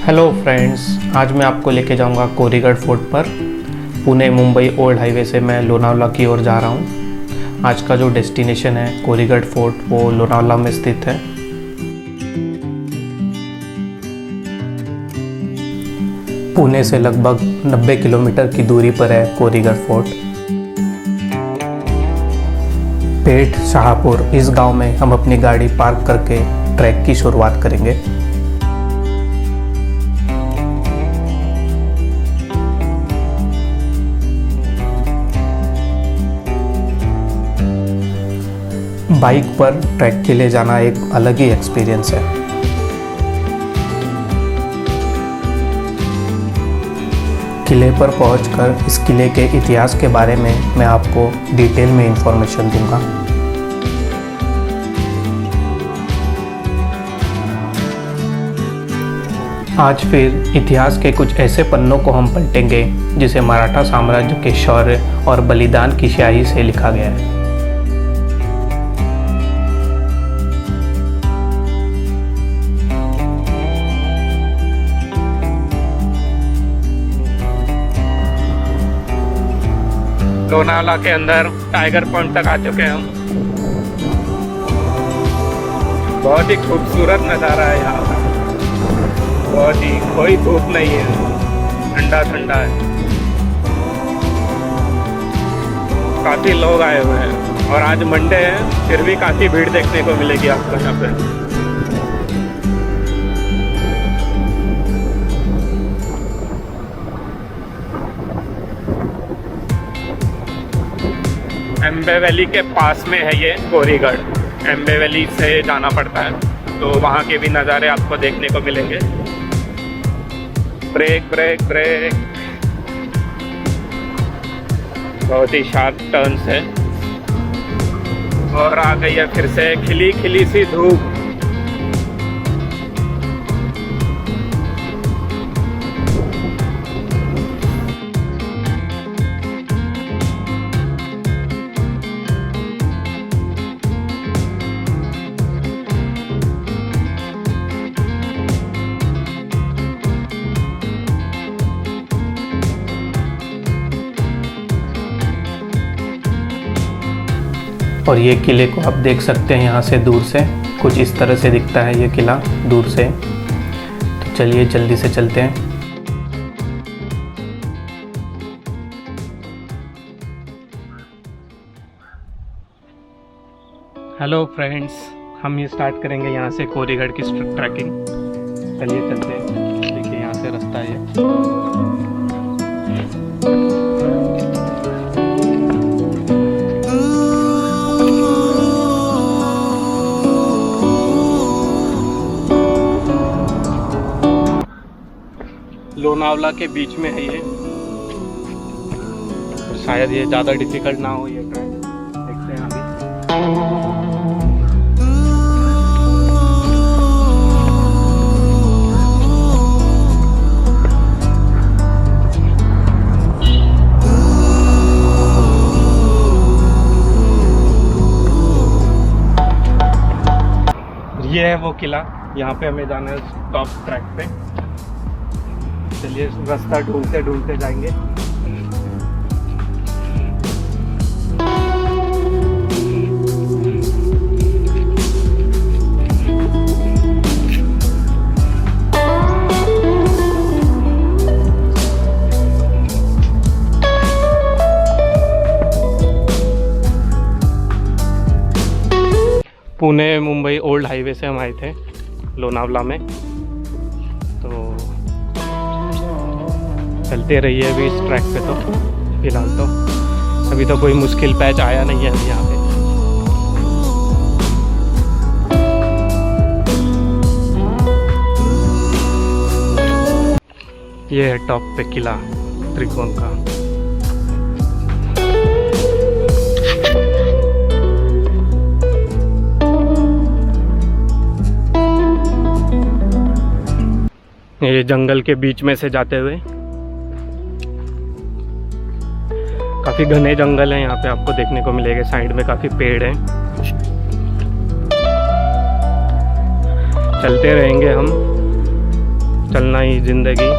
Hello friends, आज मैं आपको लेके जाऊंगा कोरीगढ़ फोर्ट पर। पुणे मुंबई ओल्ड हाईवे से मैं लोनावला की ओर जा रहा हूं। आज का जो डेस्टिनेशन है कोरीगढ़ फोर्ट, वो लोनावला में स्थित है। पुणे से लगभग 90 किलोमीटर की दूरी पर है कोरीगढ़ फोर्ट। पेठ शाहपुर इस गांव में हम अपनी गाड़ी पार्क करके ट्रैक की शुरुआत करेंगे। बाइक पर ट्रैक के लिए जाना एक अलग ही एक्सपीरियंस है। किले पर पहुंचकर इस किले के इतिहास के बारे में मैं आपको डिटेल में इंफॉर्मेशन दूंगा। आज फिर इतिहास के कुछ ऐसे पन्नों को हम पलटेंगे जिसे मराठा साम्राज्य के शौर्य और बलिदान की स्याही से लिखा गया है। लोनावला के अंदर टाइगर पॉइंट तक आ चुके हैं हम। बहुत ही खूबसूरत नज़ारा है यहाँ का। बहुत ही, कोई धूप नहीं है, ठंडा ठंडा है। काफ़ी लोग आए हुए हैं और आज मंडे है, फिर भी काफ़ी भीड़ देखने को मिलेगी आपको यहाँ पे। एम्बे वैली के पास में है ये कोरीगढ़। एम्बे वैली से जाना पड़ता है, तो वहाँ के भी नज़ारे आपको देखने को मिलेंगे। ब्रेक ब्रेक ब्रेक, बहुत ही शार्प टर्न्स है। और आ गई है फिर से खिली खिली सी धूप। और ये किले को आप देख सकते हैं यहाँ से दूर से, कुछ इस तरह से दिखता है ये किला दूर से। तो चलिए जल्दी से चलते हैं। हेलो फ्रेंड्स, हम ये स्टार्ट करेंगे यहाँ से कोरीगढ़ की ट्रैकिंग। चलिए चलते हैं। देखिए यहाँ से रास्ता है। लोनावला के बीच में है ये, और शायद ये ज़्यादा डिफिकल्ट ना हो ये ट्रैक। देखते हैं अभी। ये है वो किला, यहाँ पे हमें जाना है टॉप ट्रैक पे। चलिए रास्ता ढूंढते ढूंढते जाएंगे। पुणे मुंबई ओल्ड हाईवे से हम आए थे लोनावला में, तो चलते रहिए अभी इस ट्रैक पे। तो फिलहाल तो अभी तो कोई मुश्किल पैच आया नहीं है अभी यहाँ पे। ये है टॉप पे किला त्रिकोण का। ये जंगल के बीच में से जाते हुए, काफी घने जंगल है यहाँ पे, आपको देखने को मिलेगा। साइड में काफी पेड़ हैं। चलते रहेंगे हम। चलना ही जिंदगी।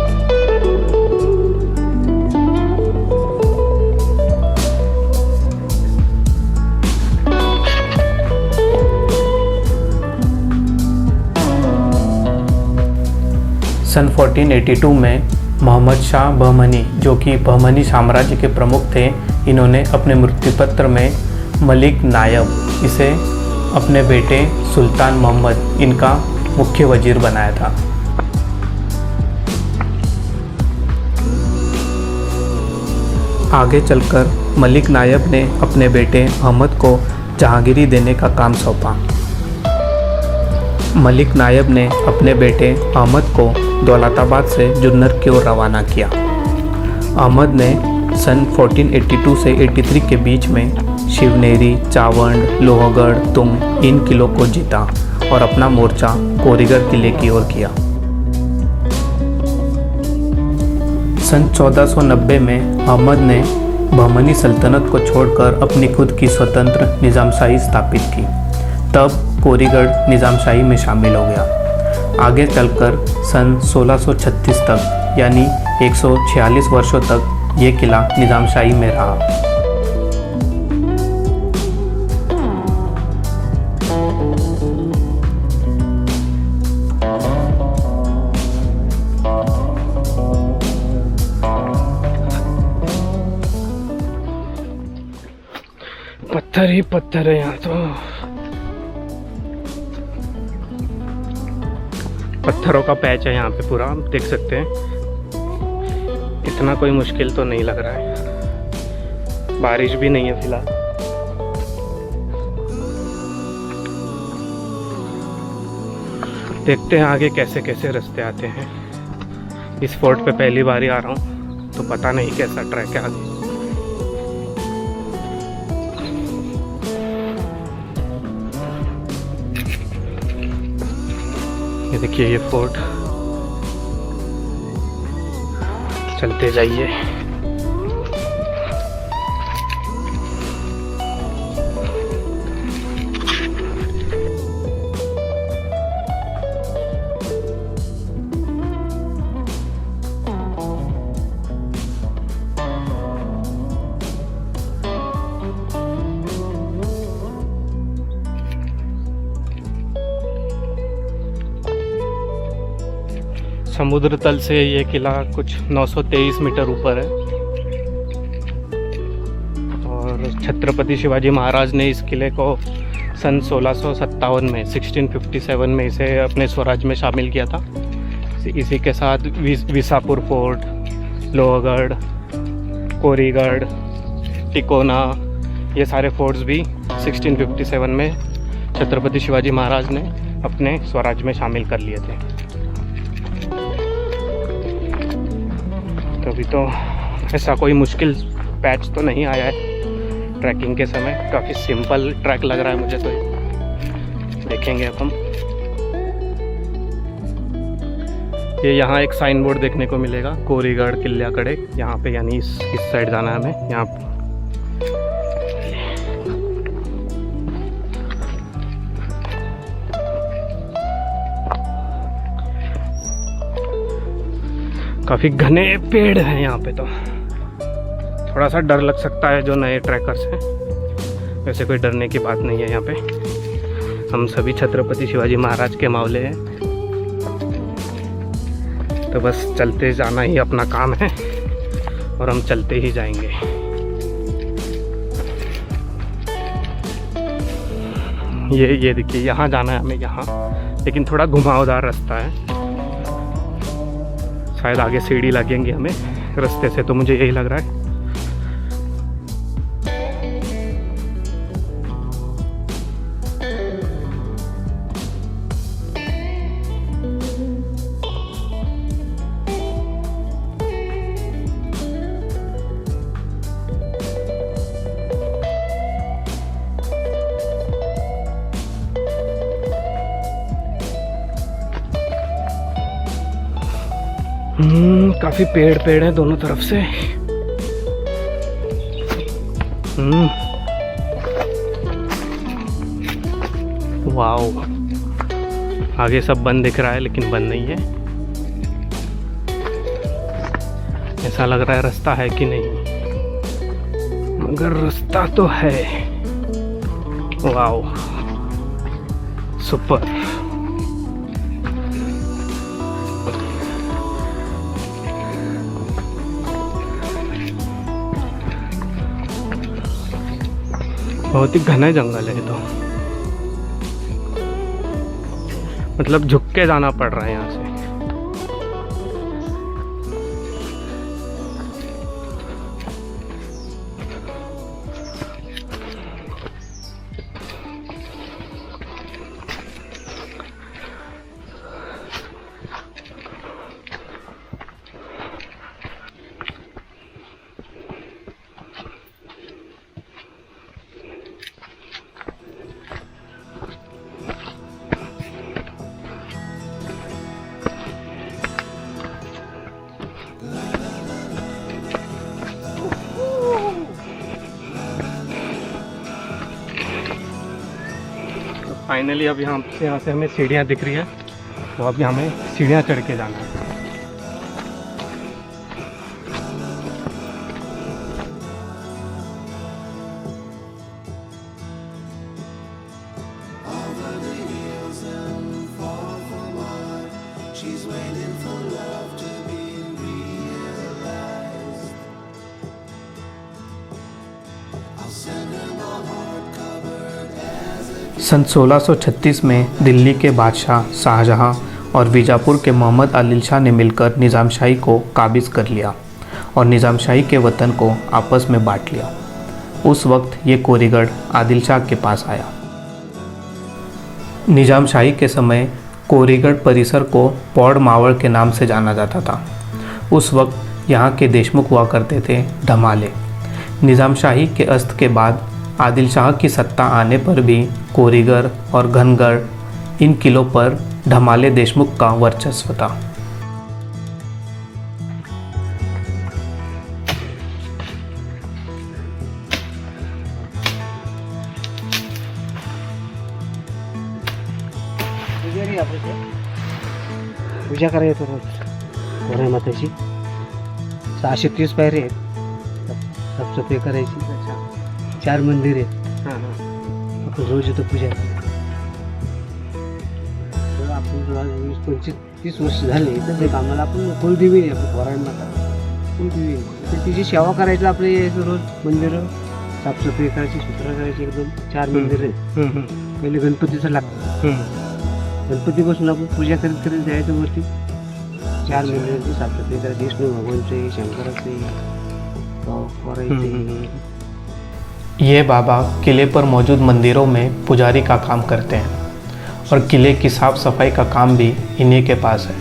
सन 1482 में मोहम्मद शाह बहमनी, जो कि बहमनी साम्राज्य के प्रमुख थे, इन्होंने अपने मृत्युपत्र में मलिक नायब इसे अपने बेटे सुल्तान मोहम्मद इनका मुख्य वजीर बनाया था। आगे चलकर मलिक नायब ने अपने बेटे अहमद को जहांगीरी देने का काम सौंपा। मलिक नायब ने अपने बेटे अहमद को दौलताबाद से जुन्नर की ओर रवाना किया। अहमद ने सन 1482 से 83 के बीच में शिवनेरी, चावंड, लोहगढ़, तुंग इन किलों को जीता और अपना मोर्चा कोरीगढ़ किले की ओर किया। सन 1490 में अहमद ने बहमनी सल्तनत को छोड़कर अपनी खुद की स्वतंत्र निज़ामशाही स्थापित की। तब कोरीगढ़ निज़ामशाही में शामिल हो गया। आगे चलकर सन 1636 तक यानी 146 वर्षों तक ये किला निज़ामशाही में रहा। पत्थर ही पत्थर है यहाँ तो। पत्थरों का पैच है यहाँ पे पूरा, आप देख सकते हैं। इतना कोई मुश्किल तो नहीं लग रहा है। बारिश भी नहीं है फिलहाल। देखते हैं आगे कैसे कैसे रास्ते आते हैं। इस फोर्ट पे पहली बार ही आ रहा हूँ तो पता नहीं कैसा ट्रैक है आगे। ये देखिए ये फोर्ट, चलते जाइए। समुद्र तल से ये किला कुछ 923 मीटर ऊपर है और छत्रपति शिवाजी महाराज ने इस किले को सन 1657 में 1657 में इसे अपने स्वराज में शामिल किया था। इसी के साथ विसापुर फोर्ट, लोहगढ़, कोरीगढ़, टिकोना, ये सारे फोर्ट्स भी 1657 में छत्रपति शिवाजी महाराज ने अपने स्वराज में शामिल कर लिए थे। तो अभी तो ऐसा कोई मुश्किल पैच तो नहीं आया है ट्रैकिंग के समय। काफ़ी सिंपल ट्रैक लग रहा है मुझे तो। देखेंगे अब हम। ये यहाँ एक साइन बोर्ड देखने को मिलेगा, कोरीगढ़ किला कड़े, यहाँ पे, यानी इस साइड जाना है हमें। यहाँ पे काफ़ी घने पेड़ हैं यहाँ पे, तो थोड़ा सा डर लग सकता है जो नए ट्रैकर्स हैं। वैसे कोई डरने की बात नहीं है यहाँ पे। हम सभी छत्रपति शिवाजी महाराज के मावले हैं, तो बस चलते जाना ही अपना काम है और हम चलते ही जाएंगे। ये देखिए, यहाँ जाना है हमें, यहाँ लेकिन थोड़ा घुमावदार रास्ता है। शायद आगे सीढ़ी लगेंगी हमें रास्ते से, तो मुझे यही लग रहा है। काफी पेड़ हैं दोनों तरफ से। वाओ, आगे सब बंद दिख रहा है लेकिन बंद नहीं है। ऐसा लग रहा है रास्ता है कि नहीं, मगर रास्ता तो है। Wow, super. बहुत ही घना जंगल है ये तो, मतलब झुक के जाना पड़ रहा है यहाँ से। फाइनली अब यहाँ से हमें सीढ़ियाँ दिख रही है, तो अब हमें सीढ़ियाँ चढ़ के जाना है। सन 1636 में दिल्ली के बादशाह शाहजहां और बीजापुर के मोहम्मद आदिल शाह ने मिलकर निज़ामशाही को काबिज कर लिया और निज़ामशाही के वतन को आपस में बांट लिया। उस वक्त ये कोरीगढ़ आदिल शाह के पास आया। निज़ामशाही के समय कोरीगढ़ परिसर को पौड़ मावड़ के नाम से जाना जाता था। उस वक्त यहाँ के देशमुख हुआ करते थे धमाले। निज़ामशाही के अस्त के बाद आदिल शाह की सत्ता आने पर भी कोरीगढ़ और घनगढ़ इन किलों पर धमाले देशमुख का वर्चस्व था। पूजा करायचो रोज गोऱ्या माताची 630 पायरी आहेत, साफसफाई करायची, 4 मंदिर आहेत, आपण रोज येतो पूजा करायला. आपण 20-25-30 वर्ष झाले तर ते कामाला आपण कुलदेवी आहे, आपली गोऱ्या माता कुलदेवी आहे, तर तिची सेवा करायचं. आपले यायचं रोज मंदिर साफसफाई करायची, सुत्रा करायची, एकदम 4 मंदिर आहेत. पहिले गणपतीचं लागतं, गणपतीपासून आपण पूजा करीत करीत जायचं वरती. 4 मंदिरांची साफसफाई करायची, विष्णू भगवानचे, शंकराचे, करायचे. ये बाबा किले पर मौजूद मंदिरों में पुजारी का काम करते हैं और किले की साफ सफाई का काम भी इन्हीं के पास है।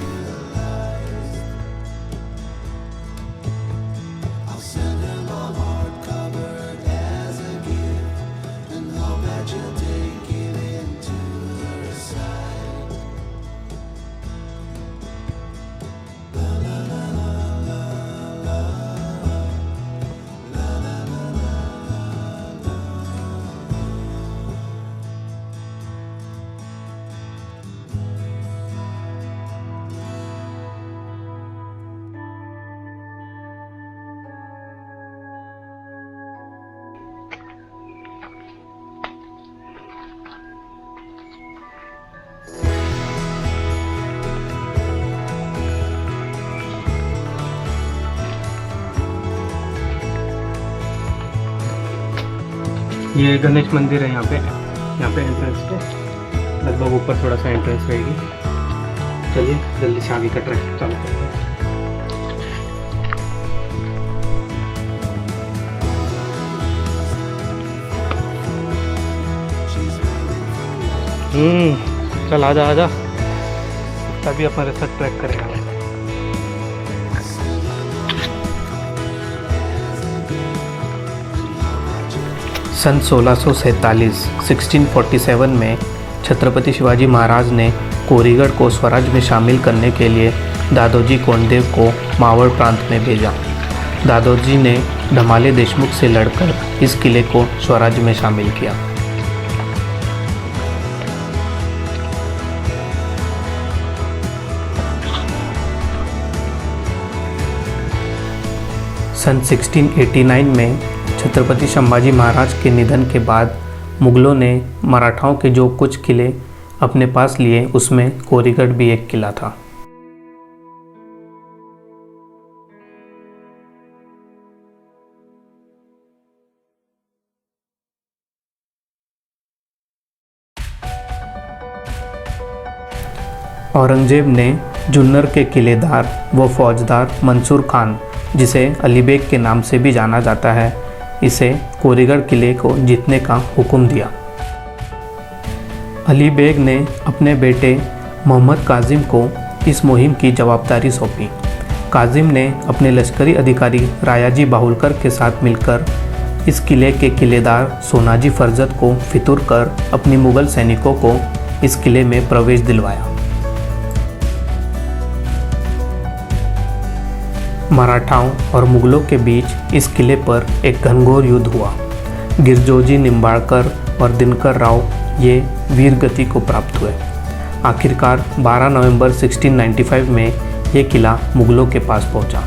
ये गणेश मंदिर है। यहाँ पे एंट्रेंस पे लगभग ऊपर थोड़ा सा एंट्रेंस रहेगी। चलिए जल्दी से आगे का ट्रैक चालू करते हैं। चल आजा आजा, तभी हमारे साथ ट्रैक करेगा। सन 1647 में छत्रपति शिवाजी महाराज ने कोरीगढ़ को स्वराज में शामिल करने के लिए दादोजी कोंडदेव को मावड़ प्रांत में भेजा। दादोजी ने धमाले देशमुख से लड़कर इस किले को स्वराज में शामिल किया। सन 1689 में छत्रपति संभाजी महाराज के निधन के बाद मुगलों ने मराठाओं के जो कुछ किले अपने पास लिए उसमें कोरीगढ़ भी एक किला था। औरंगजेब ने जुन्नर के किलेदार व फौजदार मंसूर खान, जिसे अली बेग के नाम से भी जाना जाता है, इसे कोरीगढ़ किले को जीतने का हुक्म दिया। अली बेग ने अपने बेटे मोहम्मद काजिम को इस मुहिम की जवाबदारी सौंपी। काजिम ने अपने लश्करी अधिकारी रायाजी बाहुलकर के साथ मिलकर इस किले के किलेदार सोनाजी फरजत को फितूर कर अपनी मुगल सैनिकों को इस किले में प्रवेश दिलवाया। मराठाओं और मुगलों के बीच इस किले पर एक घनघोर युद्ध हुआ। गिरजोजी निम्बाड़कर और दिनकर राव ये वीर गति को प्राप्त हुए। आखिरकार 12 नवंबर 1695 में ये किला मुगलों के पास पहुंचा।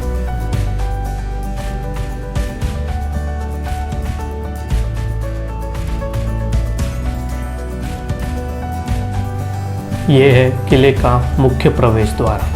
ये है किले का मुख्य प्रवेश द्वार।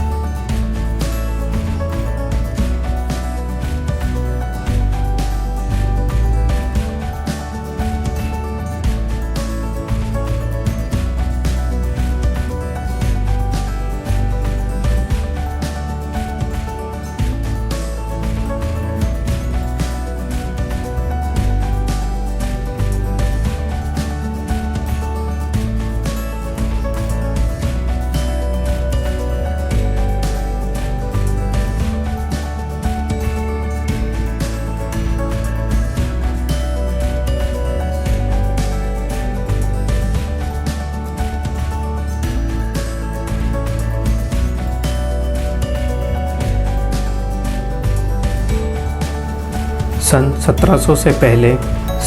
सन 1700 से पहले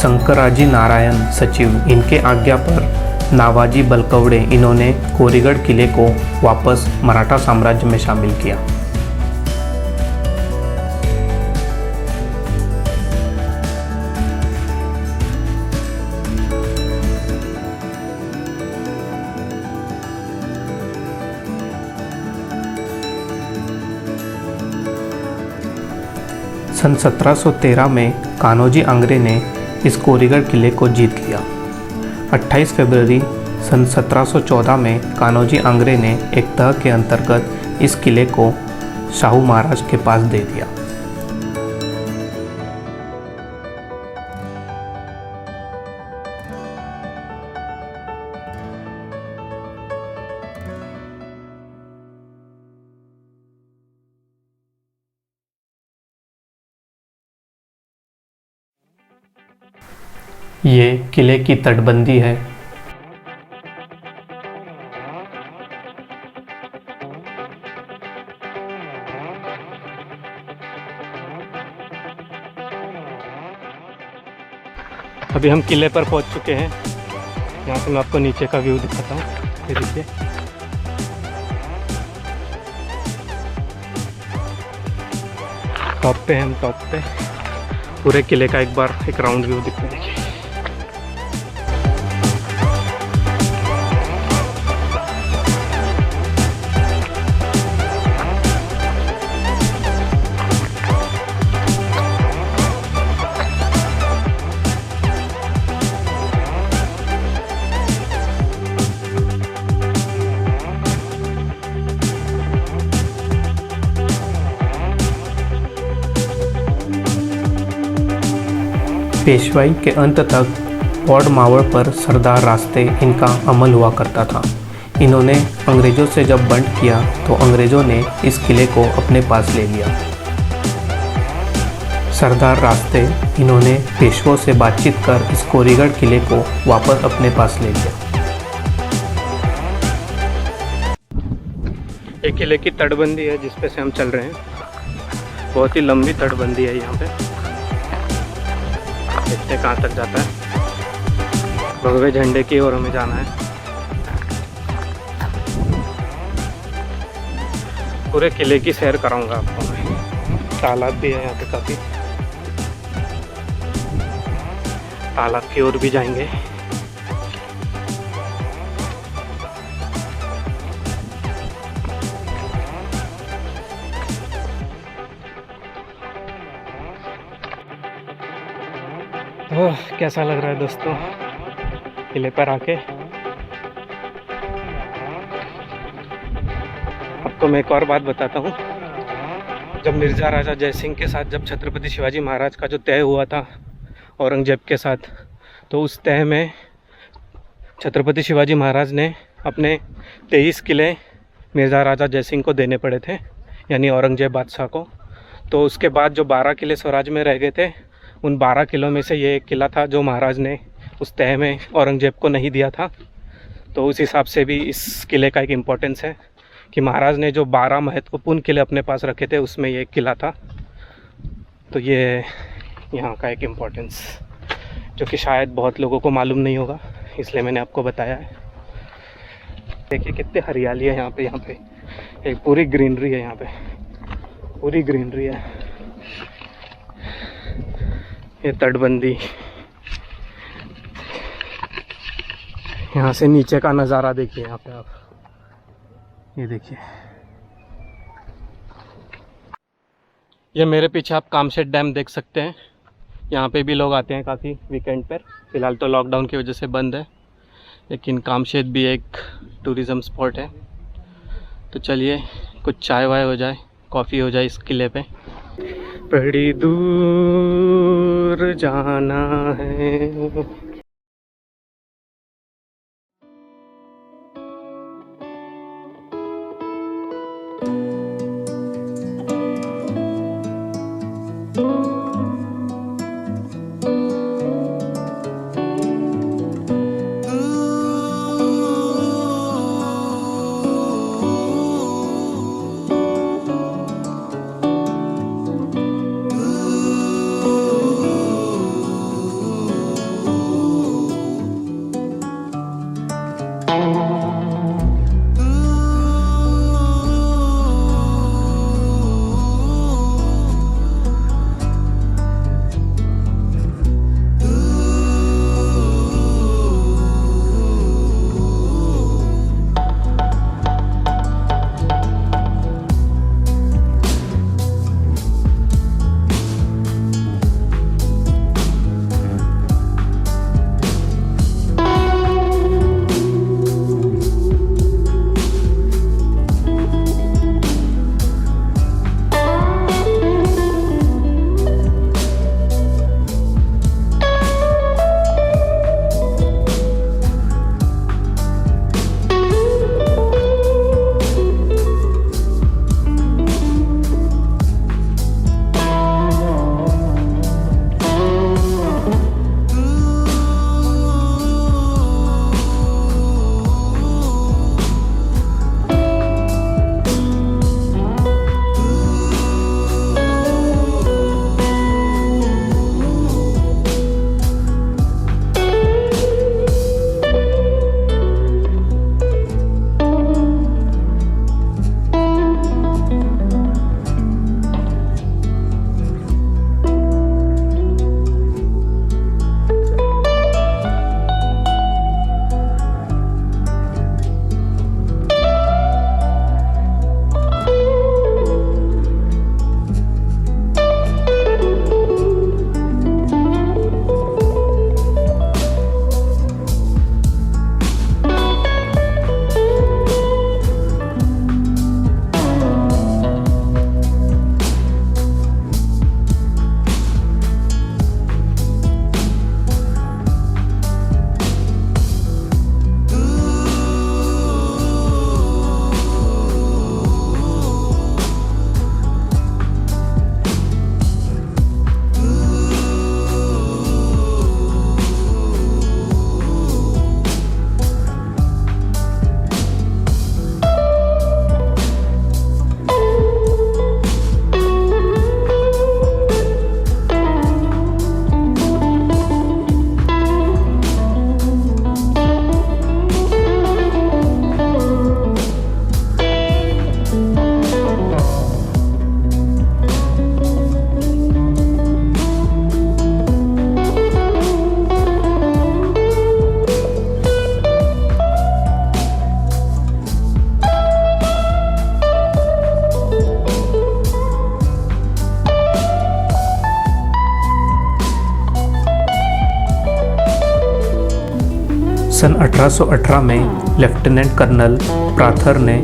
शंकराजी नारायण सचिव इनके आज्ञा पर नावाजी बलकवड़े इन्होंने कोरीगढ़ किले को वापस मराठा साम्राज्य में शामिल किया। सन 1713 में कान्होजी आंग्रे ने इस कोरीगढ़ किले को जीत लिया। 28 फरवरी सन 1714 में कान्होजी आंग्रे ने एक तह के अंतर्गत इस किले को शाहू महाराज के पास दे दिया। ये किले की तटबंदी है। अभी हम किले पर पहुंच चुके हैं। यहाँ से मैं आपको नीचे का व्यू दिखाता हूँ। ये देखिए, टॉप पे हम टॉप पे पूरे किले का एक बार एक राउंड व्यू दिखा देखिए। पेशवाई के अंत तक पौड़ मावड़ पर सरदार रास्ते इनका अमल हुआ करता था। इन्होंने अंग्रेज़ों से जब बंट किया तो अंग्रेज़ों ने इस किले को अपने पास ले लिया। सरदार रास्ते इन्होंने पेशवों से बातचीत कर इस कोरीगढ़ किले को वापस अपने पास ले लिया। एक किले की तटबंदी है जिस पे से हम चल रहे हैं। बहुत ही लंबी तटबंदी है यहाँ पे। देखते हैं कहाँ तक जाता है। भगवे झंडे की ओर हमें जाना है। पूरे किले की सैर कराऊंगा आपको मैं। तालाब भी है यहाँ पे काफ़ी। तालाब की ओर भी जाएंगे। ओह, कैसा लग रहा है दोस्तों किले पर आके। आपको मैं एक और बात बताता हूँ। जब मिर्ज़ा राजा जयसिंह के साथ जब छत्रपति शिवाजी महाराज का जो तय हुआ था औरंगजेब के साथ, तो उस तय में छत्रपति शिवाजी महाराज ने अपने 23 किले मिर्ज़ा राजा जयसिंह को देने पड़े थे, यानी औरंगजेब बादशाह को। तो उसके बाद जो 12 किले स्वराज में रह गए थे, उन 12 किलों में से ये एक किला था जो महाराज ने उस तय में औरंगजेब को नहीं दिया था। तो उस हिसाब से भी इस किले का एक इम्पोर्टेंस है कि महाराज ने जो 12 महत्वपूर्ण किले अपने पास रखे थे उसमें ये एक किला था। तो ये यहाँ का एक इम्पोर्टेंस जो कि शायद बहुत लोगों को मालूम नहीं होगा, इसलिए मैंने आपको बताया है। देखिए कितनी हरियाली है यहाँ पे एक पूरी ग्रीनरी है, यहाँ पे पूरी ग्रीनरी है। ये तटबंदी, यहाँ से नीचे का नज़ारा देखिए। यहाँ पे आप ये देखिए, ये मेरे पीछे आप कामशेट डैम देख सकते हैं। यहाँ पे भी लोग आते हैं काफ़ी वीकेंड पर। फ़िलहाल तो लॉकडाउन की वजह से बंद है, लेकिन कामशेत भी एक टूरिज़म स्पॉट है। तो चलिए कुछ चाय वाय हो जाए, कॉफ़ी हो जाए इस किले पे। बड़ी दूर जाना है। सन 1818 में लेफ्टिनेंट कर्नल प्राथर ने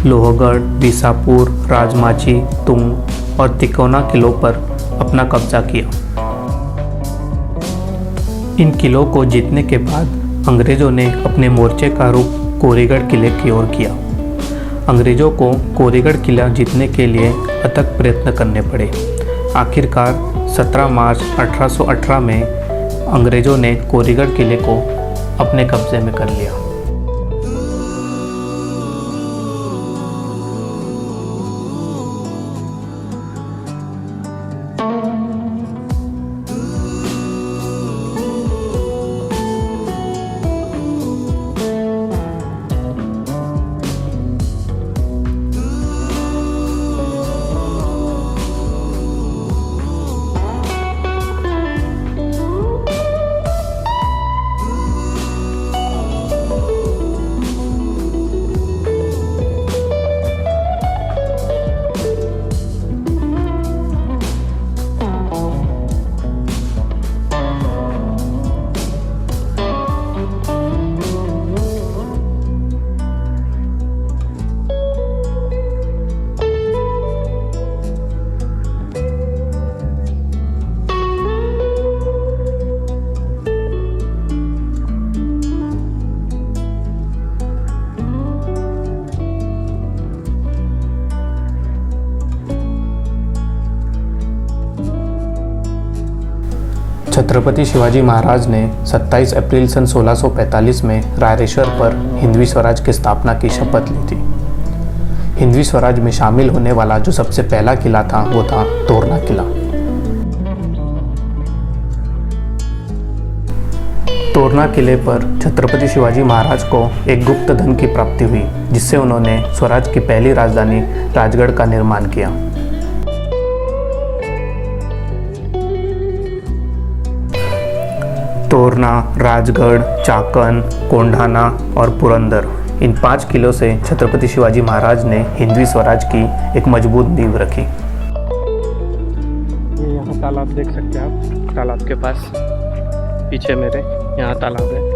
लोहगढ़, बीसापुर, राजमाची, तुंग और तिकोना किलों पर अपना कब्जा किया। इन किलों को जीतने के बाद अंग्रेज़ों ने अपने मोर्चे का रुख कोरीगढ़ किले की ओर किया। अंग्रेज़ों को कोरीगढ़ किला जीतने के लिए अथक प्रयत्न करने पड़े। आखिरकार 17 मार्च 1818 में अंग्रेज़ों ने कोरीगढ़ किले को अपने कब्जे में कर लिया। छत्रपति शिवाजी महाराज ने 27 अप्रैल सन 1645 में रायरेश्वर पर हिंदवी स्वराज की स्थापना की शपथ ली थी। हिंदवी स्वराज में शामिल होने वाला जो सबसे पहला किला था वो था तोरना किला। तोरना किले पर छत्रपति शिवाजी महाराज को एक गुप्त धन की प्राप्ति हुई, जिससे उन्होंने स्वराज की पहली राजधानी राजगढ़ का निर्माण किया। तोरना, राजगढ़, चाकन, कोंढाना और पुरंदर, इन 5 किलों से छत्रपति शिवाजी महाराज ने हिंदवी स्वराज की एक मजबूत नींव रखी। ये यहाँ तालाब देख सकते हैं आप, तालाब के पास पीछे मेरे यहाँ तालाब है।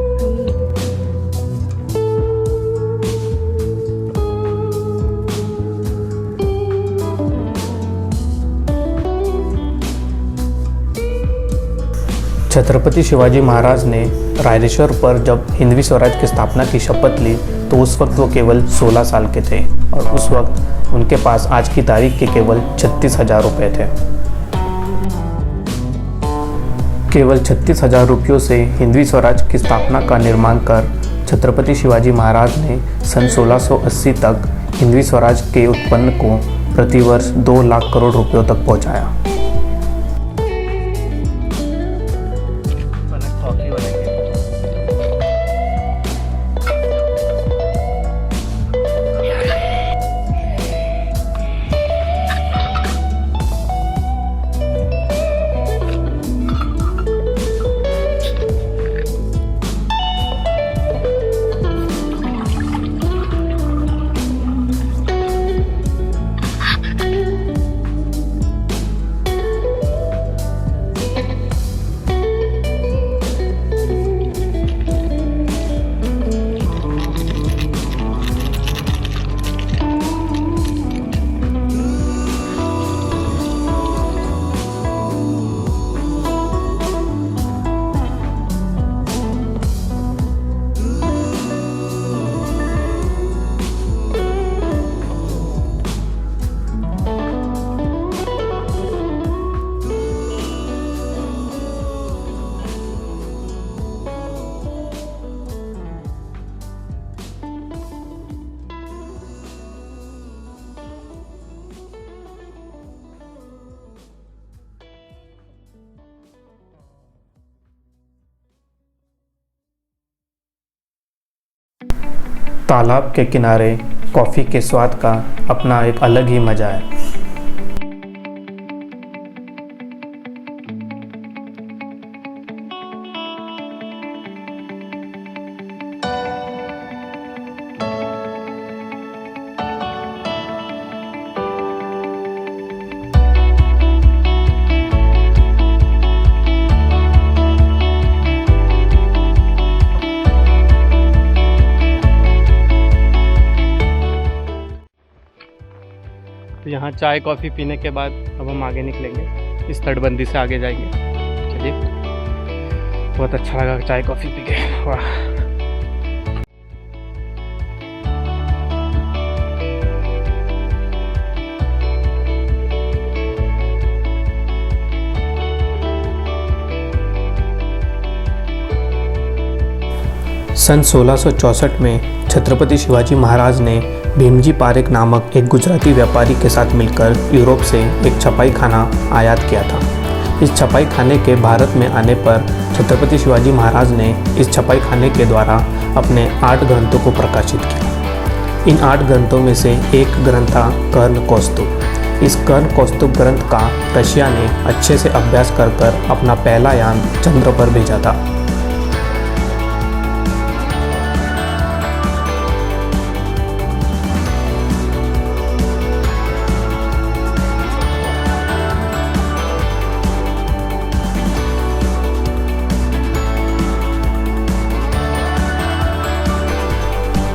छत्रपति शिवाजी महाराज ने रायरेश्वर पर जब हिंदवी स्वराज की स्थापना की शपथ ली तो उस वक्त वो केवल 16 साल के थे और उस वक्त उनके पास आज की तारीख के केवल 36,000 रुपये थे। केवल 36,000 रुपयों से हिंदवी स्वराज की स्थापना का निर्माण कर छत्रपति शिवाजी महाराज ने सन 1680 तक हिंदवी स्वराज के उत्पन्न को प्रतिवर्ष 2 लाख करोड़ रुपयों तक पहुंचाया। तालाब के किनारे कॉफ़ी के स्वाद का अपना एक अलग ही मज़ा है। तो यहाँ चाय कॉफ़ी पीने के बाद अब हम आगे निकलेंगे, इस तटबंदी से आगे जाएंगे। चलिए, बहुत अच्छा लगा चाय कॉफ़ी पी के। वाह। सन 1664 में छत्रपति शिवाजी महाराज ने भीमजी पारेख नामक एक गुजराती व्यापारी के साथ मिलकर यूरोप से एक छपाई खाना आयात किया था। इस छपाई खाने के भारत में आने पर छत्रपति शिवाजी महाराज ने इस छपाई खाने के द्वारा अपने 8 ग्रंथों को प्रकाशित किया। इन 8 ग्रंथों में से एक ग्रंथ था कर्ण कौस्तुभ। इस कर्ण कौस्तुभ ग्रंथ का रशिया ने अच्छे से अभ्यास कर अपना पहला यान चंद्र पर भेजा था।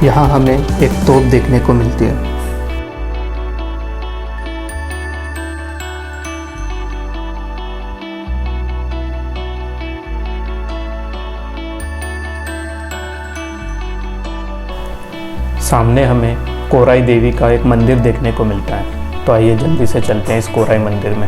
यहाँ हमें एक तोप देखने को मिलती है। सामने हमें कोराई देवी का एक मंदिर देखने को मिलता है, तो आइए जल्दी से चलते हैं इस कोराई मंदिर में।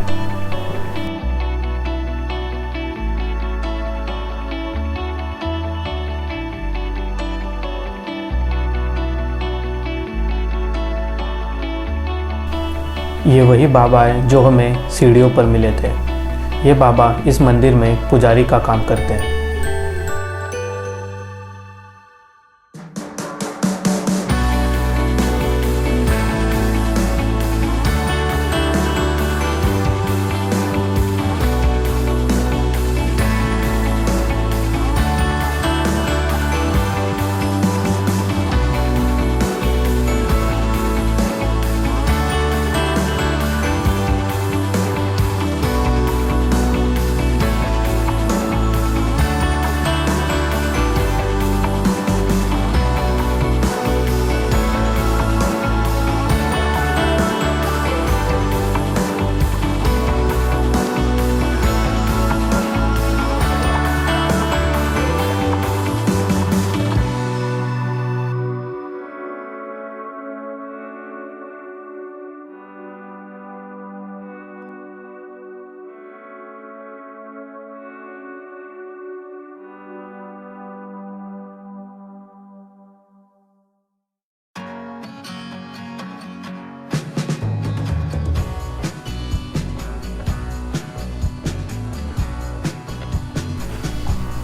ये वही बाबा है जो हमें सीढ़ियों पर मिले थे। ये बाबा इस मंदिर में पुजारी का काम करते हैं।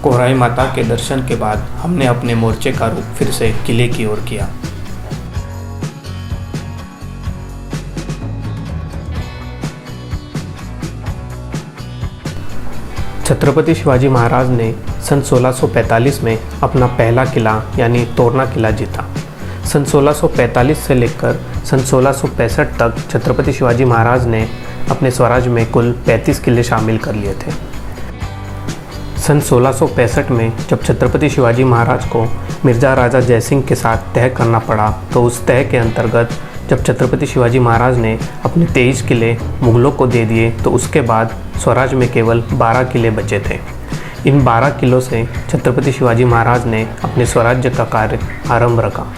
कोराई माता के दर्शन के बाद हमने अपने मोर्चे का रुख फिर से किले की ओर किया। छत्रपति शिवाजी महाराज ने सन 1645 में अपना पहला किला यानी तोरना किला जीता। सन 1645 से लेकर सन 1665 तक छत्रपति शिवाजी महाराज ने अपने स्वराज में कुल 35 किले शामिल कर लिए थे। सन 1665 में जब छत्रपति शिवाजी महाराज को मिर्ज़ा राजा जयसिंह के साथ तय करना पड़ा, तो उस तय के अंतर्गत जब छत्रपति शिवाजी महाराज ने अपने 23 किले मुग़लों को दे दिए, तो उसके बाद स्वराज में केवल 12 किले बचे थे। इन 12 किलों से छत्रपति शिवाजी महाराज ने अपने स्वराज्य का कार्य आरंभ रखा।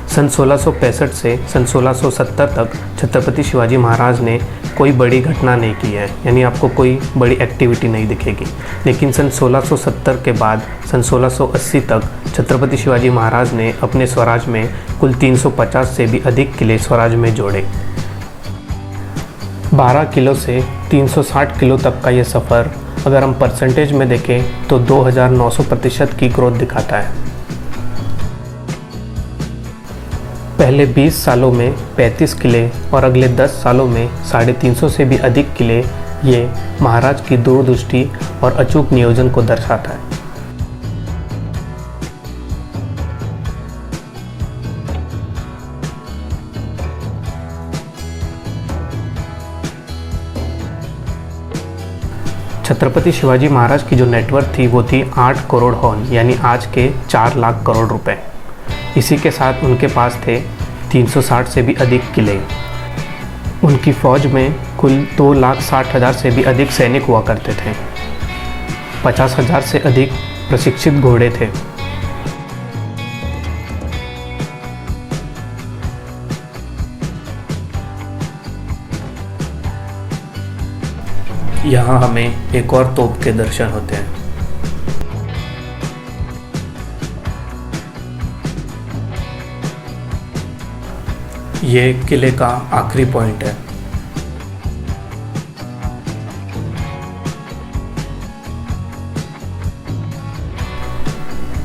सन 1665 से सन 1670 तक छत्रपति शिवाजी महाराज ने कोई बड़ी घटना नहीं की है, यानी आपको कोई बड़ी एक्टिविटी नहीं दिखेगी। लेकिन सन 1670 के बाद सन 1680 तक छत्रपति शिवाजी महाराज ने अपने स्वराज में कुल 350 से भी अधिक किले स्वराज में जोड़े। 12 किलो से 360 किलो तक का ये सफ़र अगर हम परसेंटेज में देखें तो 2900% की ग्रोथ दिखाता है। पहले 20 सालों में 35 किले और अगले 10 सालों में 350 से भी अधिक किले, ये महाराज की दूरदृष्टि और अचूक नियोजन को दर्शाता है। छत्रपति शिवाजी महाराज की जो नेटवर्थ थी वो थी 8 करोड़ हॉन, यानी आज के 4 लाख करोड़ रुपए। इसी के साथ उनके पास थे 360 से भी अधिक किले। उनकी फौज में कुल 2,60,000 से भी अधिक सैनिक हुआ करते थे। 50,000 से अधिक प्रशिक्षित घोड़े थे। यहाँ हमें एक और तोप के दर्शन होते हैं। ये किले का आखिरी पॉइंट है।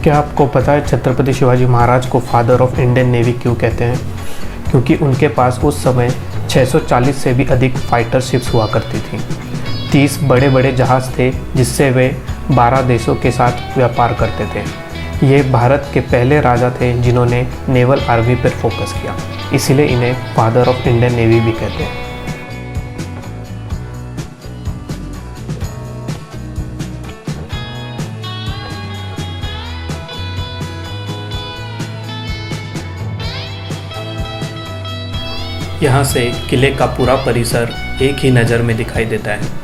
क्या आपको पता है छत्रपति शिवाजी महाराज को फादर ऑफ इंडियन नेवी क्यों कहते हैं? क्योंकि उनके पास उस समय 640 से भी अधिक फाइटर शिप्स हुआ करती थी। 30 बड़े बड़े जहाज़ थे जिससे वे 12 देशों के साथ व्यापार करते थे। ये भारत के पहले राजा थे जिन्होंने नेवल आर्मी पर फोकस किया, इसीलिए इन्हें फादर ऑफ इंडियन नेवी भी कहते हैं। यहाँ से किले का पूरा परिसर एक ही नज़र में दिखाई देता है।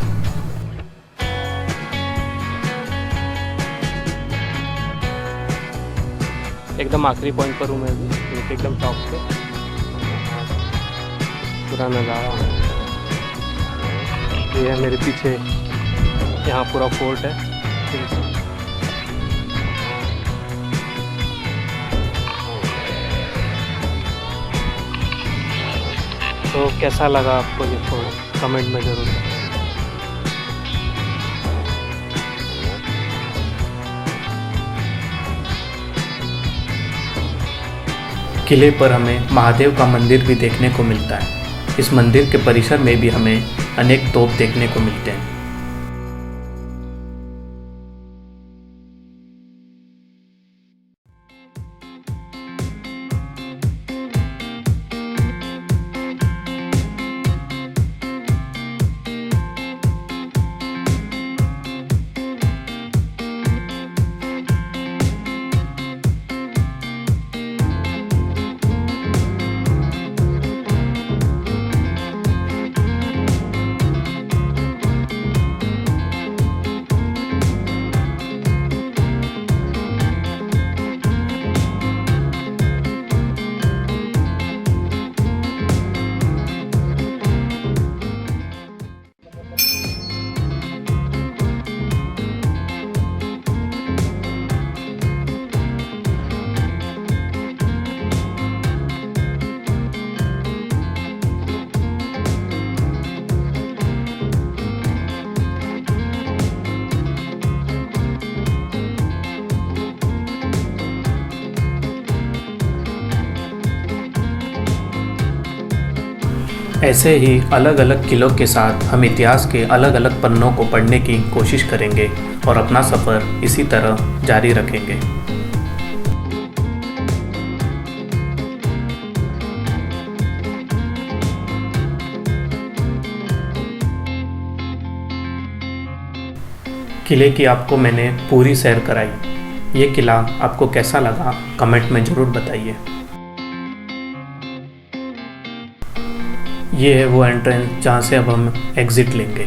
एकदम आखिरी पॉइंट पर हूँ मैं भी, एकदम टॉप पे पूरा नज़ारा है। ये है मेरे पीछे, यहाँ पूरा फोर्ट है। तो कैसा लगा आपको ये फोर्ट, कमेंट में ज़रूर। किले पर हमें महादेव का मंदिर भी देखने को मिलता है। इस मंदिर के परिसर में भी हमें अनेक तोप देखने को मिलते हैं। ऐसे ही अलग अलग किलों के साथ हम इतिहास के अलग अलग पन्नों को पढ़ने की कोशिश करेंगे और अपना सफ़र इसी तरह जारी रखेंगे। किले की आपको मैंने पूरी सैर कराई। ये किला आपको कैसा लगा कमेंट में ज़रूर बताइए। ये है वो एंट्रेंस जहाँ से अब हम एग्ज़िट लेंगे।